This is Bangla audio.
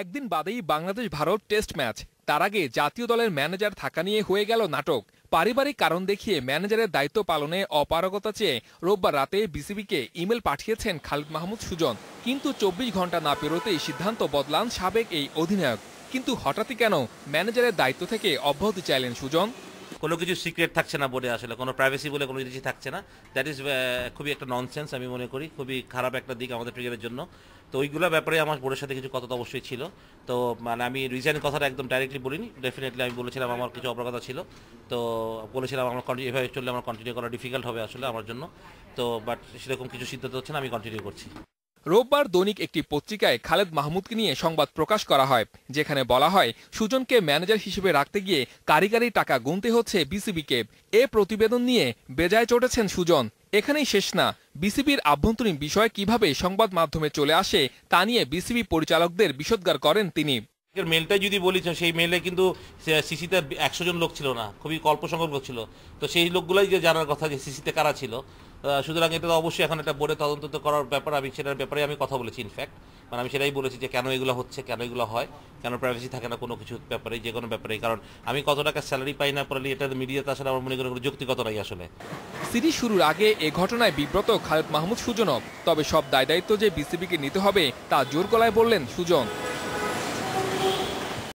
একদিন বাদেই বাংলাদেশ ভারত টেস্ট ম্যাচ। তার আগে জাতীয় দলের ম্যানেজার থাকা নিয়ে হয়ে গেল নাটক। পারিবারিক কারণ দেখিয়ে ম্যানেজারের দায়িত্ব পালনে অপারগতা চেয়ে রোববার রাতে বিসিবিকে ইমেল পাঠিয়েছেন খালিদ মাহমুদ সুজন। কিন্তু 24 ঘন্টা না পেরোতেই সিদ্ধান্ত বদলান সাবেক এই অধিনায়ক। কিন্তু হঠাৎই কেন ম্যানেজারের দায়িত্ব থেকে অব্যাহতি চাইলেন সুজন? কোনো কিছু সিক্রেট থাকছে না বোর্ডে, আসলে কোনো প্রাইভেসি বলে কোনো জিনিস থাকছে না। দ্যাট ইজ খুবই একটা ননসেন্স, আমি মনে করি খুবই খারাপ একটা দিক আমাদের ক্রিকেটের জন্য। তো ওইগুলো ব্যাপারে আমার বোর্ডের সাথে কিছু কথা তো অবশ্যই ছিল। তো মানে আমি রিজাইন কথাটা একদম ডাইরেক্টলি বলিনি, ডেফিনেটলি আমি বলেছিলাম আমার কিছু অবগতা ছিল। তো বলেছিলাম আমার এভাবে চললে আমার কন্টিনিউ করা ডিফিকাল্ট হবে আসলে আমার জন্য। তো বাট সেরকম কিছু সিদ্ধান্ত হচ্ছে না, আমি কন্টিনিউ করছি। রোববার দৈনিক একটি পত্রিকায় খালেদ মাহমুদকে নিয়ে সংবাদ প্রকাশ করা হয়, যেখানে বলা হয় সুজনকে ম্যানেজার হিসেবে রাখতে গিয়ে কারিগরি টাকা গুনতে হচ্ছে বিসিবিকে। এ প্রতিবেদন নিয়ে বেজায় চটেছেন সুজন। এখানেই শেষ না, বিসিবির আভ্যন্তরীণ বিষয় কিভাবে সংবাদ মাধ্যমে চলে আসে তা নিয়ে বিসিবি পরিচালকদের বিষোদ্গার করেন তিনি। মেলটাই যদি বলি, সেই মেলে কিন্তু সিসিতে 100 জন লোক ছিল না, খুবই অল্প সংখ্যক লোক ছিল। তো সেই লোকগুলাই যে জানার কথা যে সিসিতে কারা ছিল। সুতরাং এটা তো অবশ্যই এখন একটা বোর্ডে তদন্ত করার ব্যাপার। আমি সেটার ব্যাপারে আমি কথা বলেছি, ইনফ্যাক্ট মানে আমি সেটাই বলেছি যে কেন এগুলো হচ্ছে, কেন এগুলো হয়, কেন প্রাইভেসি থাকে না কোনো কিছু ব্যাপারে, যে কোনো ব্যাপারে। কারণ আমি কত টাকা স্যালারি পাই না পারলে এটা মিডিয়াতে আসলে আমার মনে করি কোনো যৌক্তিকতা নাই আসলে। সিরিজ শুরুর আগে এ ঘটনায় বিব্রত খালেদ মাহমুদ সুজনও। তবে সব দায় দায়িত্ব যে বিসিবিকে নিতে হবে তা জোর গলায় বললেন সুজন।